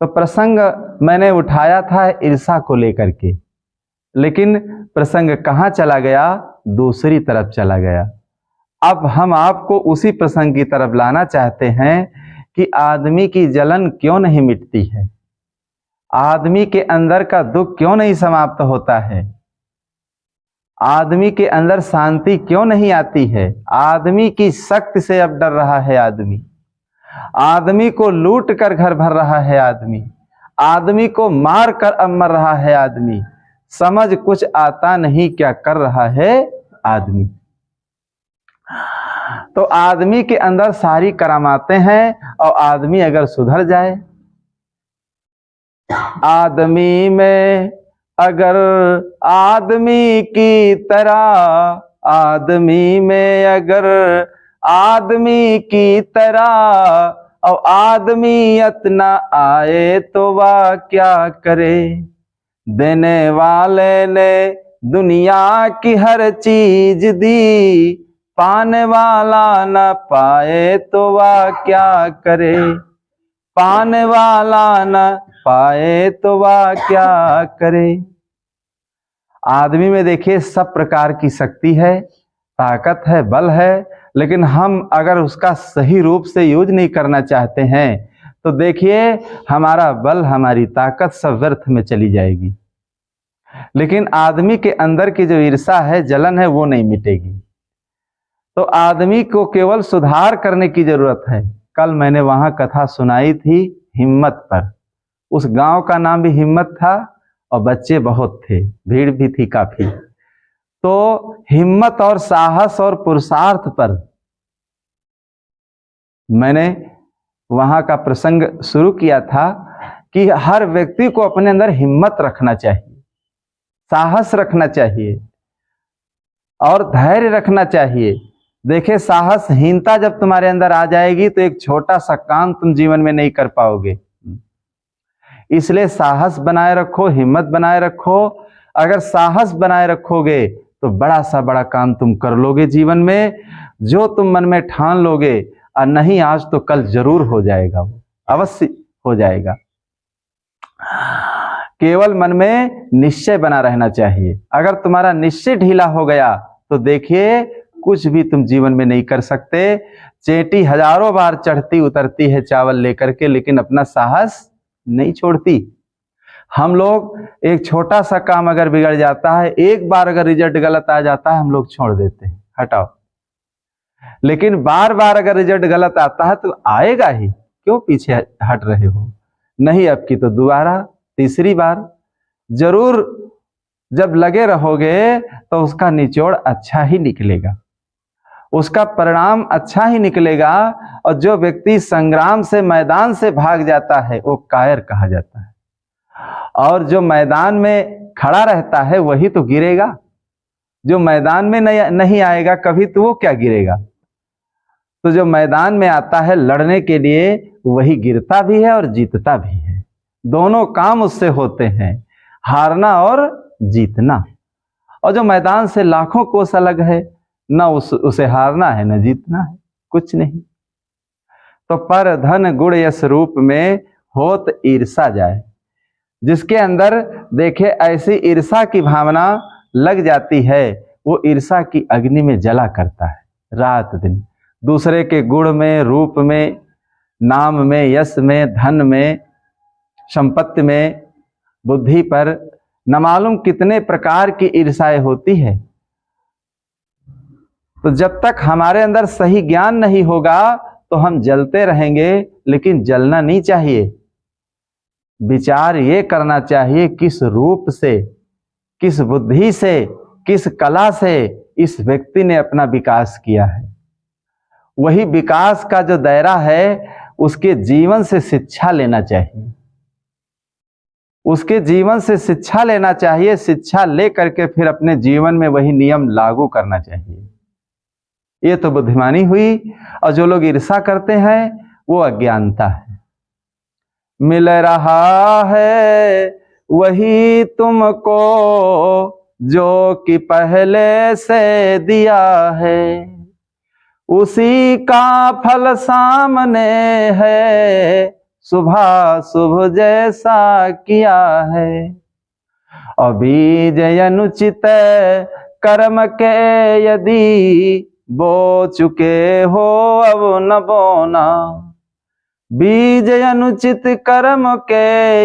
तो प्रसंग मैंने उठाया था ईर्षा को लेकर के, लेकिन प्रसंग कहाँ चला गया? दूसरी तरफ चला गया। अब हम आपको उसी प्रसंग की तरफ लाना चाहते हैं कि आदमी की जलन क्यों नहीं मिटती है, आदमी के अंदर का दुख क्यों नहीं समाप्त होता है, आदमी के अंदर शांति क्यों नहीं आती है। आदमी की शक्ति से अब डर रहा है आदमी को लूट कर घर भर रहा है आदमी को मार कर अब मर रहा है समझ कुछ आता नहीं क्या कर रहा है आदमी। तो आदमी के अंदर सारी करामातें हैं और आदमी अगर सुधर जाए, आदमी में अगर आदमी की तरह, आदमी में अगर आदमी की तरह और आदमियत न आए तो वह क्या करे। देने वाले ने दुनिया की हर चीज दी, पाने वाला न पाए तो वह क्या करे। पाने वाला न पाए तो वह क्या करे। आदमी में देखिए सब प्रकार की शक्ति है, ताकत है, बल है, लेकिन हम अगर उसका सही रूप से यूज नहीं करना चाहते हैं तो देखिए हमारा बल, हमारी ताकत सब व्यर्थ में चली जाएगी। लेकिन आदमी के अंदर की जो ईर्षा है, जलन है, वो नहीं मिटेगी। तो आदमी को केवल सुधार करने की जरूरत है। कल मैंने वहां कथा सुनाई थी हिम्मत पर। उस गांव का नाम भी हिम्मत था और बच्चे बहुत थे, भीड़ भी थी काफी। तो हिम्मत और साहस और पुरुषार्थ पर मैंने वहां का प्रसंग शुरू किया था कि हर व्यक्ति को अपने अंदर हिम्मत रखना चाहिए, साहस रखना चाहिए और धैर्य रखना चाहिए। देखिए साहसहीनता जब तुम्हारे अंदर आ जाएगी तो एक छोटा सा काम तुम जीवन में नहीं कर पाओगे। इसलिए साहस बनाए रखो, हिम्मत बनाए रखो। अगर साहस बनाए रखोगे तो बड़ा सा बड़ा काम तुम कर लोगे जीवन में, जो तुम मन में ठान लोगे, और नहीं आज तो कल जरूर हो जाएगा, वो अवश्य हो जाएगा। केवल मन में निश्चय बना रहना चाहिए। अगर तुम्हारा निश्चय ढीला हो गया तो देखिए कुछ भी तुम जीवन में नहीं कर सकते। चेटी हजारों बार चढ़ती उतरती है चावल लेकर के, लेकिन अपना साहस नहीं छोड़ती। हम लोग एक छोटा सा काम अगर बिगड़ जाता है, एक बार अगर रिजल्ट गलत आ जाता है, हम लोग छोड़ देते हैं, हटाओ। लेकिन बार बार अगर रिजल्ट गलत आता है तो आएगा ही, क्यों पीछे हट रहे हो। नहीं अब की तो दोबारा तीसरी बार जरूर जब लगे रहोगे तो उसका निचोड़ अच्छा ही निकलेगा, उसका परिणाम अच्छा ही निकलेगा। और जो व्यक्ति संग्राम से, मैदान से भाग जाता है वो कायर कहा जाता है, और जो मैदान में खड़ा रहता है वही तो गिरेगा। जो मैदान में नहीं आएगा कभी तो वो क्या गिरेगा। तो जो मैदान में आता है लड़ने के लिए वही गिरता भी है और जीतता भी है। दोनों काम उससे होते हैं, हारना और जीतना। और जो मैदान से लाखों कोस अलग है, ना उसे हारना है ना जीतना है, कुछ नहीं। तो पर धन गुण यश रूप में होत ईर्षा जाए। जिसके अंदर देखे ऐसी ईर्षा की भावना लग जाती है, वो ईर्षा की अग्नि में जला करता है रात दिन। दूसरे के गुण में, रूप में, नाम में, यश में, धन में, संपत्ति में, बुद्धि पर न मालूम कितने प्रकार की ईर्षाएं होती है। तो जब तक हमारे अंदर सही ज्ञान नहीं होगा तो हम जलते रहेंगे, लेकिन जलना नहीं चाहिए। विचार ये करना चाहिए किस रूप से, किस बुद्धि से, किस कला से इस व्यक्ति ने अपना विकास किया है। वही विकास का जो दायरा है उसके जीवन से शिक्षा लेना चाहिए, उसके जीवन से शिक्षा लेना चाहिए। शिक्षा ले करके फिर अपने जीवन में वही नियम लागू करना चाहिए। ये तो बुद्धिमानी हुई। और जो लोग ईर्षा करते हैं वो अज्ञानता है। मिल रहा है वही तुमको जो कि पहले से दिया है, उसी का फल सामने है, सुबह शुभ जैसा किया है। और बीज अनुचित कर्म के यदि बो चुके हो अब न बोना। बीज अनुचित कर्म के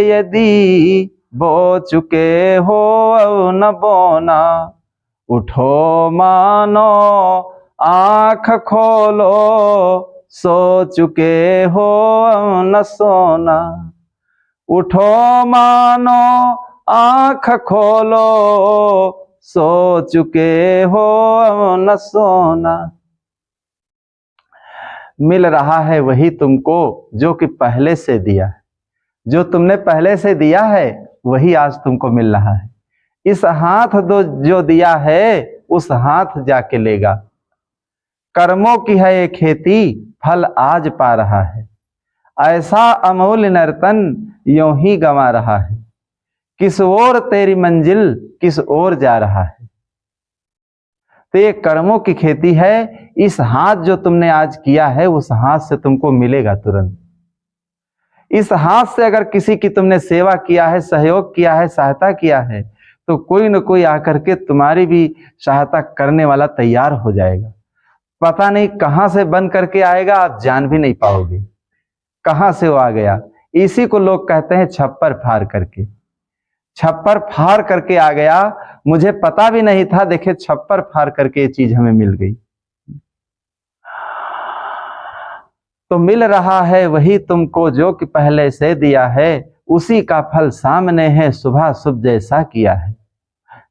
यदि बो चुके हो अब न बोना। उठो मानो आँख खोलो सो चुके हो न सोना। उठो मानो आँख खोलो सो चुके हो न सोना। मिल रहा है वही तुमको जो कि पहले से दिया है। जो तुमने पहले से दिया है वही आज तुमको मिल रहा है। इस हाथ जो दिया है उस हाथ जाके लेगा। कर्मों की है ये खेती फल आज पा रहा है। ऐसा अमूल्य नर्तन यूं ही गंवा रहा है। किस ओर तेरी मंजिल किस ओर जा रहा है। तो ये कर्मों की खेती है। इस हाथ जो तुमने आज किया है उस हाथ से तुमको मिलेगा तुरंत। इस हाथ से अगर किसी की तुमने सेवा किया है, सहयोग किया है, सहायता किया है, तो कोई न कोई आकर के तुम्हारी भी सहायता करने वाला तैयार हो जाएगा। पता नहीं कहां से बन करके आएगा, आप जान भी नहीं पाओगे कहां से वो आ गया। इसी को लोग कहते हैं छप्पर फाड़ करके। छप्पर फाड़ करके आ गया, मुझे पता भी नहीं था, देखे छप्पर फाड़ करके ये चीज हमें मिल गई। तो मिल रहा है वही तुमको जो कि पहले से दिया है। उसी का फल सामने है सुबह शुभ जैसा किया है।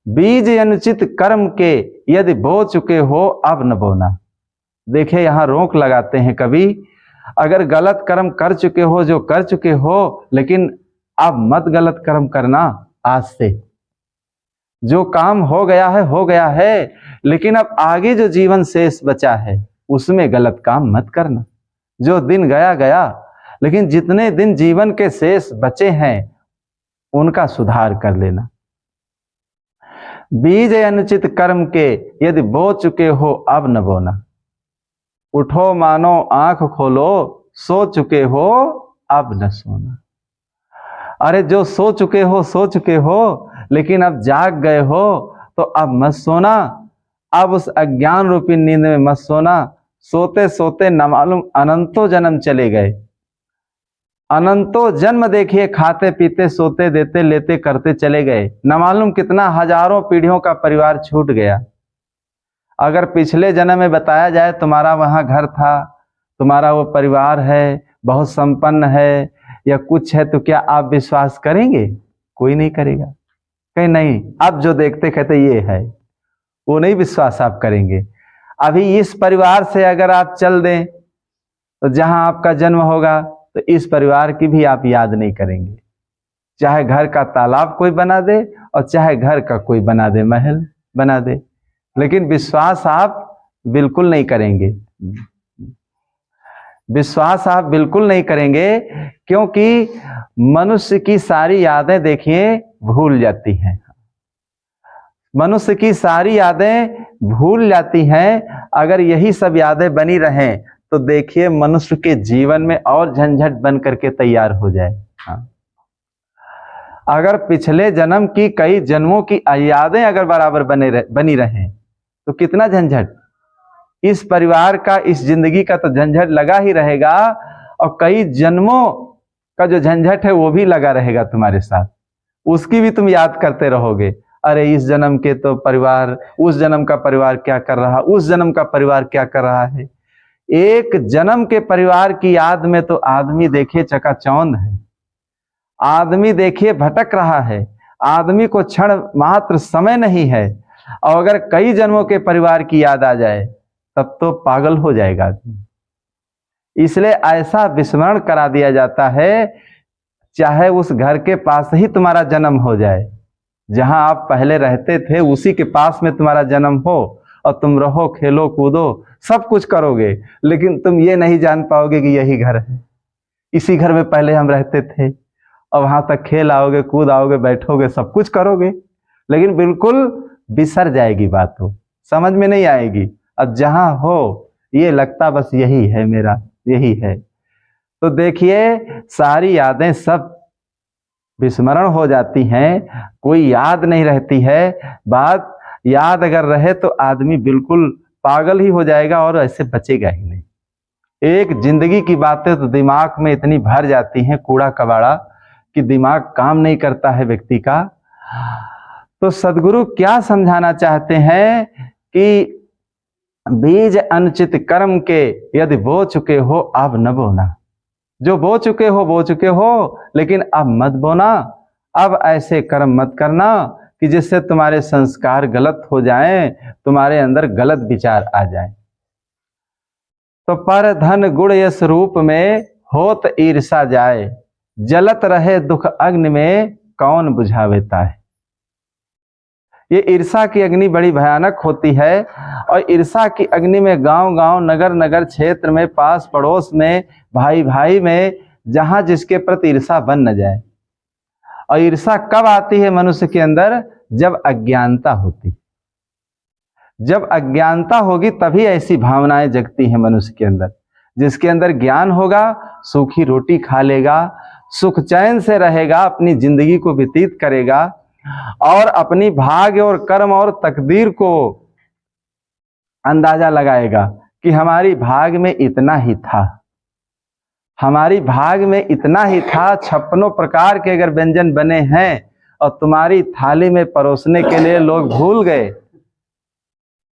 बीज अनुचित कर्म के यदि बो चुके हो अब न बोना। देखे यहां रोक लगाते हैं कभी। अगर गलत कर्म कर चुके हो, जो कर चुके हो, लेकिन अब मत गलत कर्म करना आज से। जो काम हो गया है, लेकिन अब आगे जो जीवन शेष बचा है उसमें गलत काम मत करना। जो दिन गया गया, लेकिन जितने दिन जीवन के शेष बचे हैं उनका सुधार कर लेना। बीज अनुचित कर्म के यदि बो चुके हो अब न बोना। उठो मानो आंख खोलो सो चुके हो अब न सोना। अरे जो सो चुके हो लेकिन अब जाग गए हो तो अब मत सोना। अब उस अज्ञान रूपी नींद में मत सोना। सोते सोते न मालूम अनंतों जन्म चले गए। अनंतों जन्म देखिए, खाते पीते सोते देते लेते करते चले गए। न मालूम कितना हजारों पीढ़ियों का परिवार छूट गया। अगर पिछले जन्म में बताया जाए तुम्हारा वहां घर था, तुम्हारा वो परिवार है, बहुत संपन्न है या कुछ है, तो क्या आप विश्वास करेंगे? कोई नहीं करेगा। कहीं नहीं, अब जो देखते कहते ये है, वो नहीं विश्वास आप करेंगे। अभी इस परिवार से अगर आप चल दें तो जहां आपका जन्म होगा तो इस परिवार की भी आप याद नहीं करेंगे। चाहे घर का तालाब कोई बना दे और चाहे घर का कोई बना दे, महल बना दे, लेकिन विश्वास आप बिल्कुल नहीं करेंगे। विश्वास आप बिल्कुल नहीं करेंगे, क्योंकि मनुष्य की सारी यादें देखिए भूल जाती हैं। मनुष्य की सारी यादें भूल जाती हैं। अगर यही सब यादें बनी रहें तो देखिए मनुष्य के जीवन में और झंझट बन करके तैयार हो जाए। हाँ। अगर पिछले जन्म की कई जन्मों की यादें अगर बराबर बनी रहें तो कितना झंझट। इस परिवार का, इस जिंदगी का तो झंझट लगा ही रहेगा, और कई जन्मों का जो झंझट है वो भी लगा रहेगा तुम्हारे साथ। उसकी भी तुम याद करते रहोगे। अरे इस जन्म के तो परिवार, उस जन्म का परिवार क्या कर रहा, उस जन्म का परिवार क्या कर रहा है। एक जन्म के परिवार की याद में तो आदमी देखिए चकाचौंध है। आदमी देखिए भटक रहा है। आदमी को क्षण मात्र समय नहीं है। और अगर कई जन्मों के परिवार की याद आ जाए तब तो पागल हो जाएगा। इसलिए ऐसा विस्मरण करा दिया जाता है, चाहे उस घर के पास ही तुम्हारा जन्म हो जाए, जहां आप पहले रहते थे उसी के पास में तुम्हारा जन्म हो, और तुम रहो, खेलो कूदो, सब कुछ करोगे, लेकिन तुम ये नहीं जान पाओगे कि यही घर है, इसी घर में पहले हम रहते थे। और वहां तक खेल आओगे, कूद आओगे, बैठोगे, सब कुछ करोगे, लेकिन बिल्कुल बिसर जाएगी बात, हो समझ में नहीं आएगी। अब जहां हो ये लगता बस यही है मेरा, यही है। तो देखिए सारी यादें सब विस्मरण हो जाती हैं, कोई याद नहीं रहती है। बात याद अगर रहे तो आदमी बिल्कुल पागल ही हो जाएगा और ऐसे बचेगा ही नहीं। एक जिंदगी की बातें तो दिमाग में इतनी भर जाती हैं कूड़ा कबाड़ा कि दिमाग काम नहीं करता है व्यक्ति का। तो सदगुरु क्या समझाना चाहते हैं कि बीज अनुचित कर्म के यदि बो चुके हो अब न बोना। जो बो चुके हो लेकिन अब मत बोना। अब ऐसे कर्म मत करना कि जिससे तुम्हारे संस्कार गलत हो जाएं, तुम्हारे अंदर गलत विचार आ जाएं। तो पर धन गुण यश रूप में होत ईर्षा जाए, जलत रहे दुख अग्नि में कौन बुझावेता है। ये ईर्षा की अग्नि बड़ी भयानक होती है और ईर्षा की अग्नि में गांव गांव नगर नगर क्षेत्र में पास पड़ोस में भाई भाई में जहां जिसके प्रति ईर्षा बन न जाए। और ईर्षा कब आती है मनुष्य के अंदर? जब अज्ञानता होती। जब अज्ञानता होगी तभी ऐसी भावनाएं जगती हैं मनुष्य के अंदर। जिसके अंदर ज्ञान होगा सूखी रोटी खा लेगा, सुख चैन से रहेगा, अपनी जिंदगी को व्यतीत करेगा और अपनी भाग्य और कर्म और तकदीर को अंदाजा लगाएगा कि हमारी भाग में इतना ही था, हमारी भाग में इतना ही था। 56 प्रकार के अगर व्यंजन बने हैं और तुम्हारी थाली में परोसने के लिए लोग भूल गए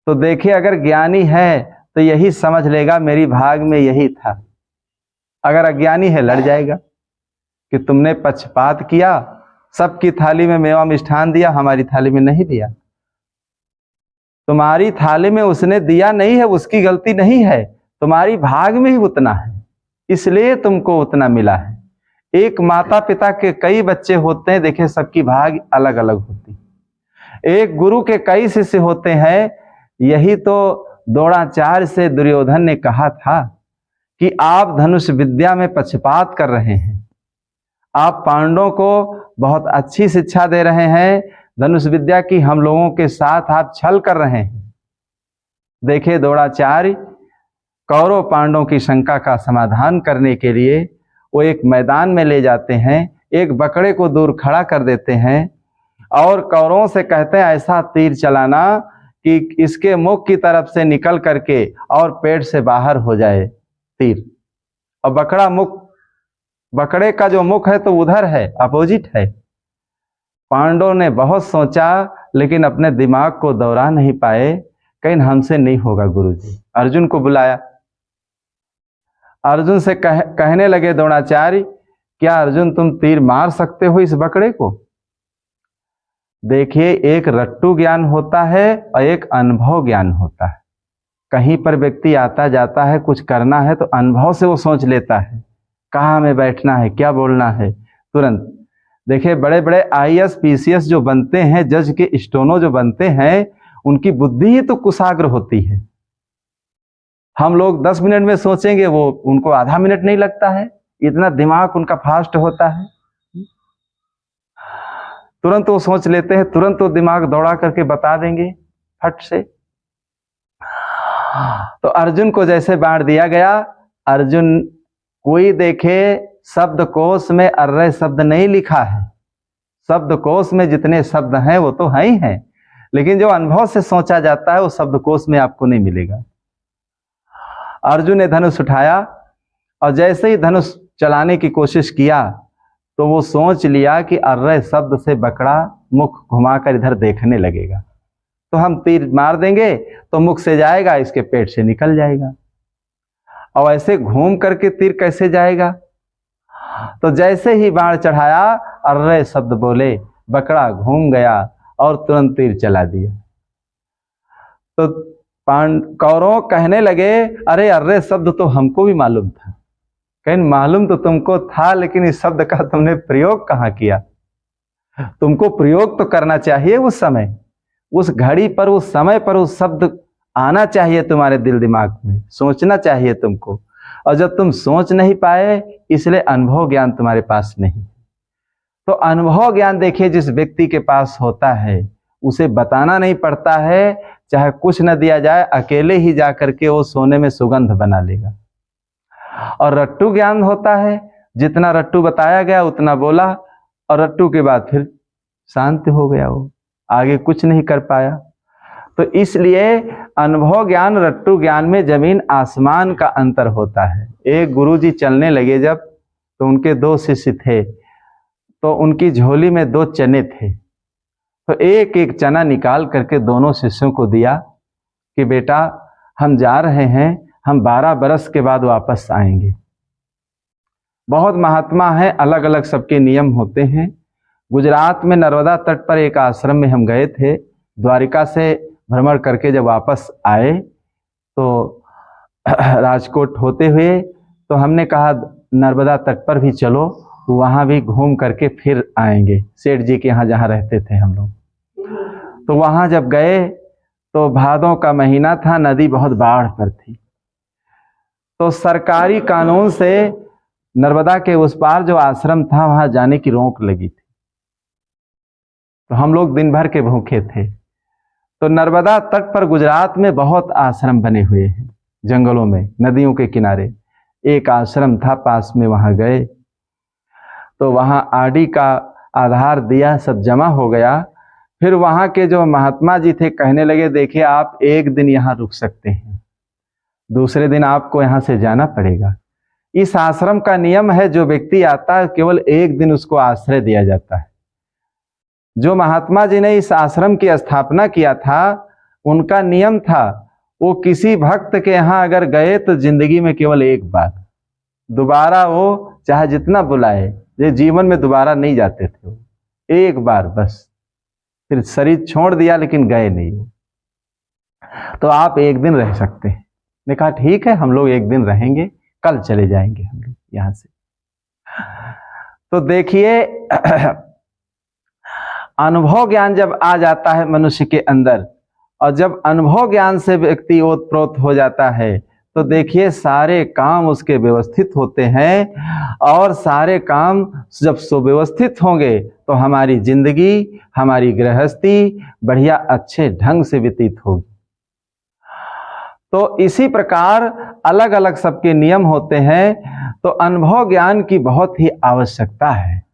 तो देखिए अगर ज्ञानी है तो यही समझ लेगा मेरी भाग में यही था। अगर अज्ञानी है लड़ जाएगा कि तुमने पक्षपात किया, सबकी थाली में मेवा मिष्ठान दिया, हमारी थाली में नहीं दिया। तुम्हारी थाली में उसने दिया नहीं है, उसकी गलती नहीं है, तुम्हारी भाग में ही उतना है, इसलिए तुमको उतना मिला है। एक माता पिता के कई बच्चे होते हैं, देखिए सबकी भाग अलग अलग होती। एक गुरु के कई शिष्य होते हैं। यही तो द्रोणाचार्य से दुर्योधन ने कहा था कि आप धनुष विद्या में पक्षपात कर रहे हैं, आप पांडवों को बहुत अच्छी शिक्षा दे रहे हैं धनुष विद्या की, हम लोगों के साथ आप छल कर रहे हैं। देखिए द्रोणाचार्य कौरव पांडवों की शंका का समाधान करने के लिए वो एक मैदान में ले जाते हैं, एक बकरे को दूर खड़ा कर देते हैं और कौरवों से कहते हैं ऐसा तीर चलाना कि इसके मुख की तरफ से निकल करके और पेट से बाहर हो जाए तीर। और बकरे का जो मुख है तो उधर है, अपोजिट है। पांडवों ने बहुत सोचा लेकिन अपने दिमाग को दौड़ा नहीं पाए, कहीं हमसे नहीं होगा। गुरुजी अर्जुन को बुलाया, अर्जुन से कहने लगे द्रोणाचार्य क्या अर्जुन तुम तीर मार सकते हो इस बकरे को? देखिए एक रट्टू ज्ञान होता है और एक अनुभव ज्ञान होता है। कहीं पर व्यक्ति आता जाता है, कुछ करना है तो अनुभव से वो सोच लेता है कहाँ हमें बैठना है, क्या बोलना है, तुरंत। देखिए बड़े बड़े आईएएस पीसीएस जो बनते हैं, जज के स्टोनो जो बनते हैं, उनकी बुद्धि ही तो कुशाग्र होती है। हम लोग 10 मिनट में सोचेंगे, वो उनको आधा मिनट नहीं लगता है, इतना दिमाग उनका फास्ट होता है। तुरंत वो सोच लेते हैं, तुरंत वो दिमाग दौड़ा करके बता देंगे फट से। तो अर्जुन को जैसे बांट दिया गया, अर्जुन कोई देखे शब्दकोश में अर्रे शब्द नहीं लिखा है, शब्दकोश में जितने शब्द हैं वो तो हैं ही हैं, लेकिन जो अनुभव से सोचा जाता है वो शब्दकोश में आपको नहीं मिलेगा। अर्जुन ने धनुष उठाया और जैसे ही धनुष चलाने की कोशिश किया तो वो सोच लिया कि अर्रे शब्द से बकरा मुख घुमाकर इधर देखने लगेगा, तो हम तीर मार देंगे तो मुख से जाएगा, इसके पेट से निकल जाएगा। और ऐसे घूम करके तीर कैसे जाएगा? तो जैसे ही बाण चढ़ाया अर्रे शब्द बोले, बकरा घूम गया और तुरंत तीर चला दिया। तो कौरव कहने लगे अरे अर्रे शब्द तो हमको भी मालूम था। कहीं मालूम तो तुमको था, लेकिन इस शब्द का तुमने प्रयोग कहाँ किया? तुमको प्रयोग तो करना चाहिए उस समय, उस घड़ी पर, उस समय पर उस शब्द आना चाहिए तुम्हारे दिल दिमाग में, सोचना चाहिए तुमको। और जब तुम सोच नहीं पाए इसलिए अनुभव ज्ञान तुम्हारे पास नहीं। तो अनुभव ज्ञान देखिए जिस व्यक्ति के पास होता है उसे बताना नहीं पड़ता है, चाहे कुछ न दिया जाए, अकेले ही जा करके वो सोने में सुगंध बना लेगा। और रट्टू ज्ञान होता है, जितना रट्टू बताया गया उतना बोला और रट्टू के बाद फिर शांत हो गया, वो आगे कुछ नहीं कर पाया। तो इसलिए अनुभव ज्ञान रट्टू ज्ञान में जमीन आसमान का अंतर होता है। एक गुरुजी चलने लगे जब, तो उनके 2 शिष्य थे, तो उनकी झोली में 2 चने थे, तो एक एक चना निकाल करके दोनों शिष्यों को दिया कि बेटा हम जा रहे हैं, हम 12 बरस के बाद वापस आएंगे। बहुत महात्मा है, अलग अलग सबके नियम होते हैं। गुजरात में नर्मदा तट पर एक आश्रम में हम गए थे, द्वारिका से भ्रमण करके जब वापस आए तो राजकोट होते हुए तो हमने कहा नर्मदा तट पर भी चलो, वहाँ भी घूम करके फिर आएंगे, सेठ जी के यहाँ जहाँ रहते थे हम लोग। तो वहाँ जब गए तो भादों का महीना था, नदी बहुत बाढ़ पर थी, तो सरकारी कानून से नर्मदा के उस पार जो आश्रम था वहाँ जाने की रोक लगी थी। तो हम लोग दिन भर के भूखे थे। तो नर्मदा तट पर गुजरात में बहुत आश्रम बने हुए हैं, जंगलों में, नदियों के किनारे। एक आश्रम था पास में, वहाँ गए तो वहाँ आरडी का आधार दिया, सब जमा हो गया। फिर वहाँ के जो महात्मा जी थे कहने लगे देखिए आप एक दिन यहाँ रुक सकते हैं, दूसरे दिन आपको यहाँ से जाना पड़ेगा। इस आश्रम का नियम है, जो व्यक्ति आता है केवल एक दिन उसको आश्रय दिया जाता है। जो महात्मा जी ने इस आश्रम की स्थापना किया था, उनका नियम था वो किसी भक्त के यहाँ अगर गए तो जिंदगी में केवल एक बार, दोबारा वो चाहे जितना बुलाए, ये जीवन में दोबारा नहीं जाते थे, वो एक बार बस, फिर शरीर छोड़ दिया लेकिन गए नहीं वो। तो आप एक दिन रह सकते हैं। ने कहा ठीक है, हम लोग एक दिन रहेंगे, कल चले जाएंगे हम लोग यहाँ से। तो देखिए अनुभव ज्ञान जब आ जाता है मनुष्य के अंदर, और जब अनुभव ज्ञान से व्यक्ति ओतप्रोत हो जाता है, तो देखिए सारे काम उसके व्यवस्थित होते हैं, और सारे काम जब सुव्यवस्थित होंगे तो हमारी जिंदगी, हमारी गृहस्थी बढ़िया अच्छे ढंग से व्यतीत होगी। तो इसी प्रकार अलग अलग सबके नियम होते हैं, तो अनुभव ज्ञान की बहुत ही आवश्यकता है।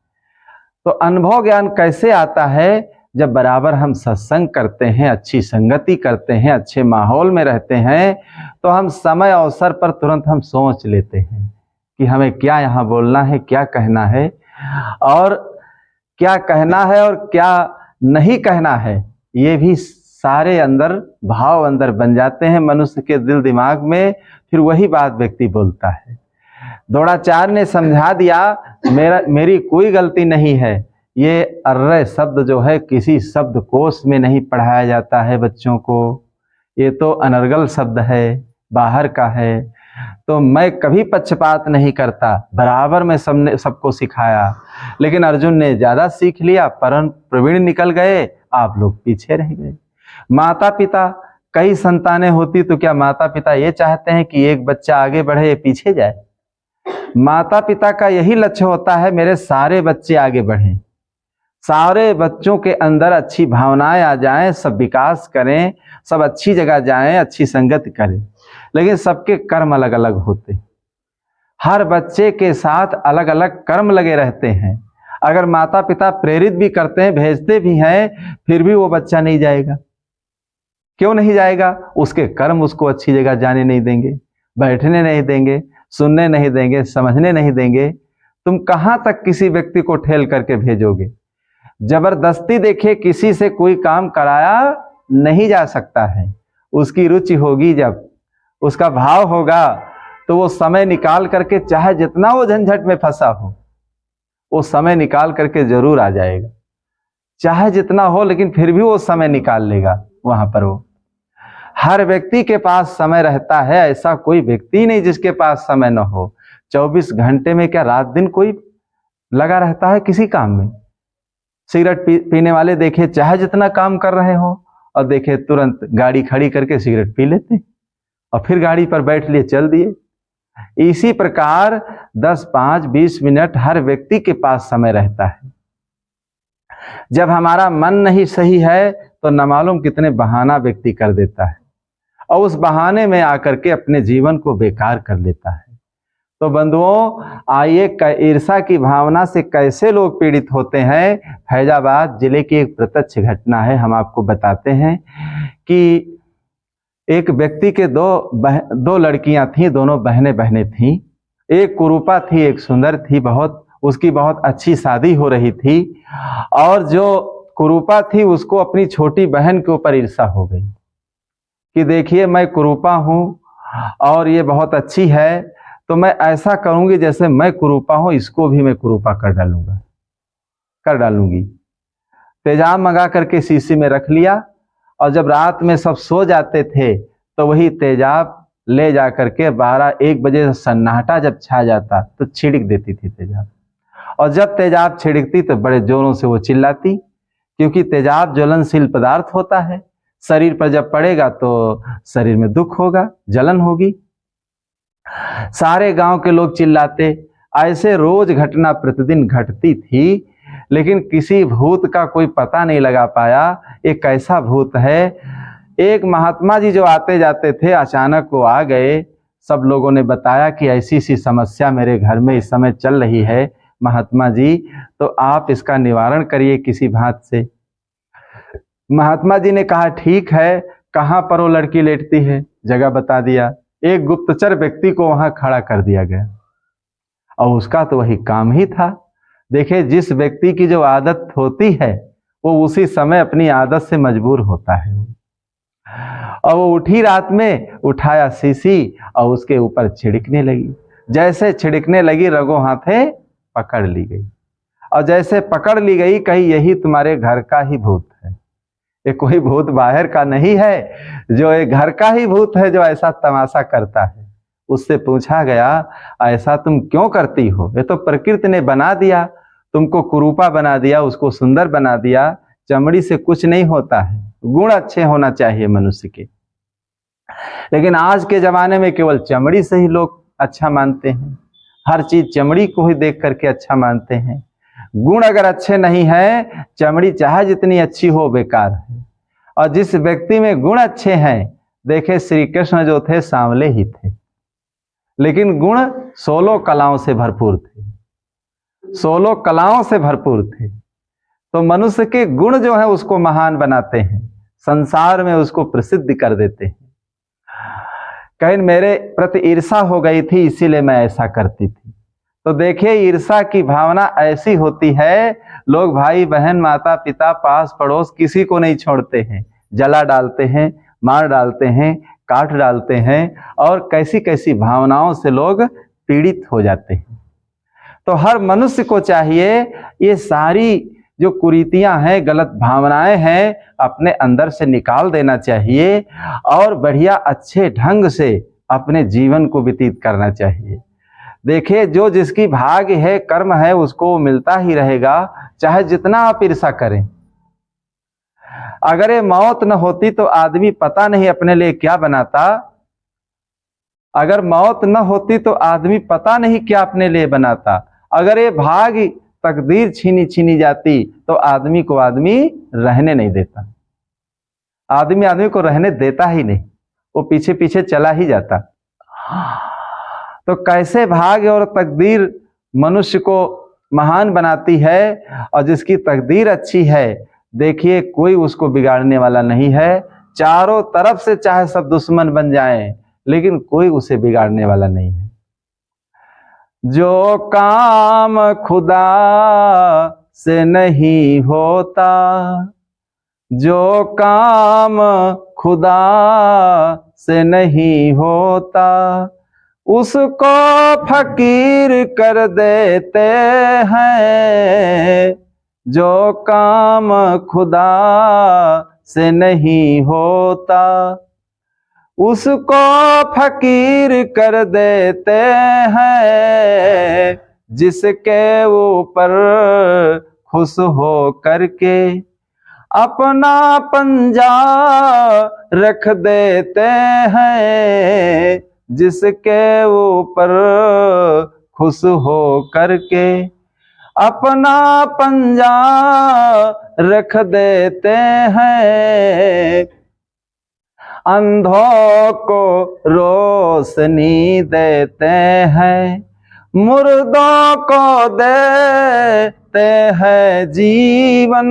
तो अनुभव ज्ञान कैसे आता है? जब बराबर हम सत्संग करते हैं, अच्छी संगति करते हैं, अच्छे माहौल में रहते हैं, तो हम समय अवसर पर तुरंत हम सोच लेते हैं कि हमें क्या यहाँ बोलना है, क्या कहना है, और क्या कहना है और क्या नहीं कहना है, ये भी सारे अंदर भाव अंदर बन जाते हैं मनुष्य के दिल दिमाग में। फिर वही बात व्यक्ति बोलता है। द्रोणाचार्य ने समझा दिया मेरी कोई गलती नहीं है, ये अर्रे शब्द जो है किसी शब्द कोश में नहीं पढ़ाया जाता है बच्चों को, ये तो अनर्गल शब्द है, बाहर का है। तो मैं कभी पक्षपात नहीं करता, बराबर में सबको सिखाया, लेकिन अर्जुन ने ज्यादा सीख लिया, परम प्रवीण निकल गए, आप लोग पीछे रह गए। माता पिता, कई संतानें होती तो क्या माता पिता ये चाहते हैं कि एक बच्चा आगे बढ़े, ये पीछे जाए? माता पिता का यही लक्ष्य होता है मेरे सारे बच्चे आगे बढ़ें, सारे बच्चों के अंदर अच्छी भावनाएं आ जाएं, सब विकास करें, सब अच्छी जगह जाएं, अच्छी संगति करें। लेकिन सबके कर्म अलग अलग होते, हर बच्चे के साथ अलग अलग कर्म लगे रहते हैं। अगर माता पिता प्रेरित भी करते हैं, भेजते भी हैं, फिर भी वो बच्चा नहीं जाएगा। क्यों नहीं जाएगा? उसके कर्म उसको अच्छी जगह जाने नहीं देंगे, बैठने नहीं देंगे, सुनने नहीं देंगे, समझने नहीं देंगे। तुम कहां तक किसी व्यक्ति को ठेल करके भेजोगे? जबरदस्ती देखिए किसी से कोई काम कराया नहीं जा सकता है। उसकी रुचि होगी, जब उसका भाव होगा, तो वो समय निकाल करके, चाहे जितना वो झंझट में फंसा हो, वो समय निकाल करके जरूर आ जाएगा। चाहे जितना हो, लेकिन फिर भी वो समय निकाल लेगा वहां पर। वो हर व्यक्ति के पास समय रहता है, ऐसा कोई व्यक्ति नहीं जिसके पास समय न हो। 24 घंटे में क्या रात दिन कोई लगा रहता है किसी काम में? सिगरेट पीने वाले देखे, चाहे जितना काम कर रहे हो, और देखे तुरंत गाड़ी खड़ी करके सिगरेट पी लेते और फिर गाड़ी पर बैठ लिए, चल दिए। इसी प्रकार 10, 5, 20 मिनट हर व्यक्ति के पास समय रहता है। जब हमारा मन नहीं सही है तो न मालूम कितने बहाना व्यक्ति कर देता है, और उस बहाने में आकर के अपने जीवन को बेकार कर लेता है। तो बंधुओं, आइए ईर्षा की भावना से कैसे लोग पीड़ित होते हैं, फैजाबाद जिले की एक प्रत्यक्ष घटना है, हम आपको बताते हैं कि एक व्यक्ति के दो लड़कियां थीं, दोनों बहनें थीं। एक कुरूपा थी, एक सुंदर थी, उसकी बहुत अच्छी शादी हो रही थी, और जो कुरूपा थी उसको अपनी छोटी बहन के ऊपर ईर्षा हो गई कि देखिए मैं कुरूपा हूं और ये बहुत अच्छी है, तो मैं ऐसा करूंगी जैसे मैं कुरूपा हूं, इसको भी मैं कुरूपा कर डालूंगी। तेजाब मंगा करके शीशी में रख लिया, और जब रात में सब सो जाते थे तो वही तेजाब ले जा करके 12-1 बजे सन्नाटा जब छा जाता तो छिड़क देती थी तेजाब। और जब तेजाब छिड़कती तो बड़े जोरों से वो चिल्लाती, क्योंकि तेजाब ज्वलनशील पदार्थ होता है, शरीर पर जब पड़ेगा तो शरीर में दुख होगा, जलन होगी। सारे गांव के लोग चिल्लाते। ऐसे रोज घटना प्रतिदिन घटती थी, लेकिन किसी भूत का कोई पता नहीं लगा पाया ये कैसा भूत है। एक महात्मा जी जो आते जाते थे, अचानक वो आ गए। सब लोगों ने बताया कि ऐसी सी समस्या मेरे घर में इस समय चल रही है महात्मा जी, तो आप इसका निवारण करिए किसी भांत से। महात्मा जी ने कहा ठीक है, कहाँ पर वो लड़की लेटती है, जगह बता दिया। एक गुप्तचर व्यक्ति को वहां खड़ा कर दिया गया, और उसका तो वही काम ही था। देखिए, जिस व्यक्ति की जो आदत होती है वो उसी समय अपनी आदत से मजबूर होता है। और वो उठी रात में, उठाया शीशी और उसके ऊपर छिड़कने लगी। जैसे छिड़कने लगी, रगों हाथे पकड़ ली गई, और जैसे पकड़ ली गई, कही यही तुम्हारे घर का ही भूत है। ये कोई भूत बाहर का नहीं है, जो एक घर का ही भूत है जो ऐसा तमाशा करता है। उससे पूछा गया, ऐसा तुम क्यों करती हो? ये तो प्रकृति ने बना दिया, तुमको कुरूपा बना दिया, उसको सुंदर बना दिया। चमड़ी से कुछ नहीं होता है, गुण अच्छे होना चाहिए मनुष्य के। लेकिन आज के जमाने में केवल चमड़ी से ही लोग अच्छा मानते हैं, हर चीज चमड़ी को ही देख करके अच्छा मानते हैं। गुण अगर अच्छे नहीं है, चमड़ी चाहे जितनी अच्छी हो बेकार है। और जिस व्यक्ति में गुण अच्छे हैं, देखे श्री कृष्ण जो थे सांवले ही थे, लेकिन गुण 16 कलाओं से भरपूर थे, 16 कलाओं से भरपूर थे। तो मनुष्य के गुण जो है उसको महान बनाते हैं, संसार में उसको प्रसिद्ध कर देते हैं। कहीं मेरे प्रति ईर्षा हो गई थी, इसीलिए मैं ऐसा करती थी। तो देखिए, ईर्षा की भावना ऐसी होती है, लोग भाई बहन माता पिता पास पड़ोस किसी को नहीं छोड़ते हैं, जला डालते हैं, मार डालते हैं, काट डालते हैं, और कैसी कैसी भावनाओं से लोग पीड़ित हो जाते हैं। तो हर मनुष्य को चाहिए ये सारी जो कुरीतियां हैं, गलत भावनाएं हैं, अपने अंदर से निकाल देना चाहिए, और बढ़िया अच्छे ढंग से अपने जीवन को व्यतीत करना चाहिए। देखिए, जो जिसकी भाग्य है, कर्म है, उसको मिलता ही रहेगा, चाहे जितना आप ईर्षा करें। अगर ये मौत न होती तो आदमी पता नहीं अपने लिए क्या बनाता। अगर मौत न होती तो आदमी पता नहीं क्या अपने लिए बनाता। अगर ये भाग्य तकदीर छीनी जाती तो आदमी को आदमी रहने नहीं देता। आदमी को रहने देता ही नहीं, वो पीछे पीछे चला ही जाता। तो कैसे भाग्य और तकदीर मनुष्य को महान बनाती है, और जिसकी तकदीर अच्छी है, देखिए कोई उसको बिगाड़ने वाला नहीं है। चारों तरफ से चाहे सब दुश्मन बन जाएं, लेकिन कोई उसे बिगाड़ने वाला नहीं है। जो काम खुदा से नहीं होता, जो काम खुदा से नहीं होता, उसको फकीर कर देते हैं। जो काम खुदा से नहीं होता, उसको फकीर कर देते हैं। जिसके ऊपर खुश हो करके अपना पंजा रख देते हैं। जिसके ऊपर खुश हो करके अपना पंजा रख देते हैं। अंधों को रोशनी देते हैं, मुर्दों को देते हैं जीवन,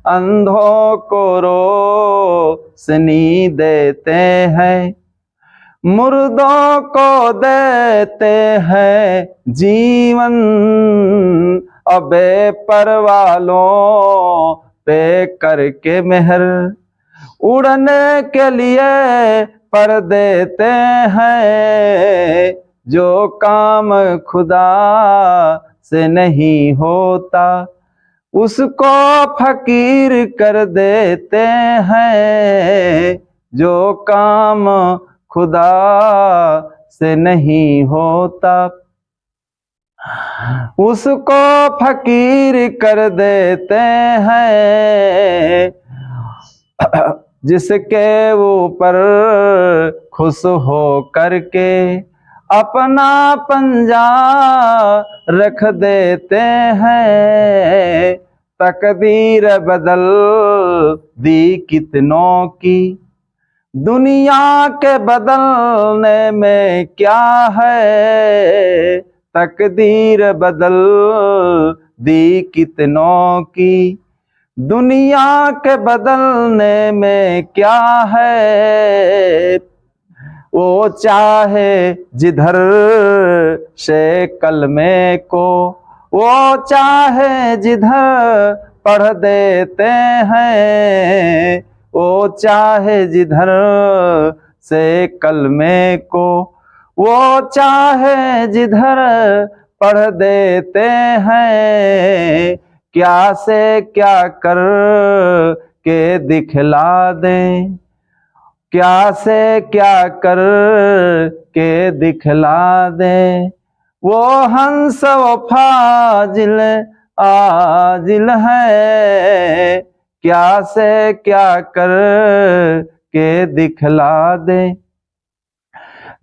अंधों को रोशनी देते हैं। मुर्दों को देते हैं जीवन, और बेपरवालों पे करके मेहर, उड़ने के लिए पर देते हैं। जो काम खुदा से नहीं होता उसको फकीर कर देते हैं। जो काम खुदा से नहीं होता उसको फकीर कर देते हैं। जिसके ऊपर खुश हो करके अपना पंजा रख देते हैं। तकदीर बदल दी कितनों की, दुनिया के बदलने में क्या है। तकदीर बदल दी कितनों की, दुनिया के बदलने में क्या है। वो चाहे जिधर से कलमे को, वो चाहे जिधर पढ़ देते हैं। वो चाहे जिधर से कलमे को, वो चाहे जिधर पढ़ देते हैं। क्या से क्या कर के दिखला दें, क्या से क्या कर के दिखला दें। वो हंस वो फाजिल आजिल है, क्या से क्या कर के दिखला दे।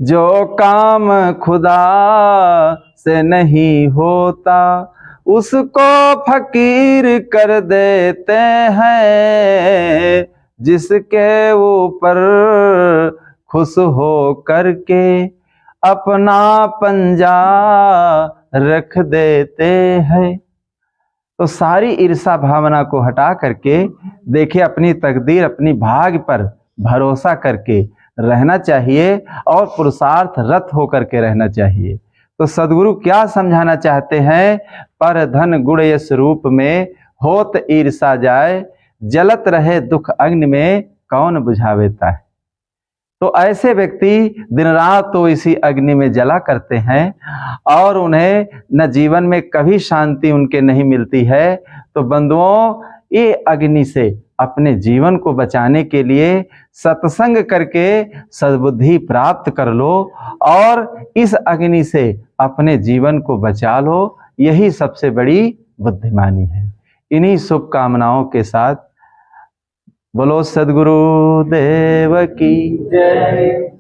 जो काम खुदा से नहीं होता उसको फकीर कर देते हैं। जिसके ऊपर खुश हो करके अपना पंजा रख देते हैं। तो सारी ईर्षा भावना को हटा करके देखिए, अपनी तकदीर अपनी भाग्य पर भरोसा करके रहना चाहिए और पुरुषार्थ रत होकर के रहना चाहिए। तो सदगुरु क्या समझाना चाहते हैं? पर धन गुण यश रूप में होत ईर्षा जाए, जलत रहे दुख अग्नि में कौन बुझावेता है। तो ऐसे व्यक्ति दिन रात तो इसी अग्नि में जला करते हैं और उन्हें न जीवन में कभी शांति उनके नहीं मिलती है। तो बंधुओं, ये अग्नि से अपने जीवन को बचाने के लिए सत्संग करके सद्बुद्धि प्राप्त कर लो और इस अग्नि से अपने जीवन को बचा लो। यही सबसे बड़ी बुद्धिमानी है। इन्हीं शुभकामनाओं के साथ बोलो सद्गुरु देव की जय।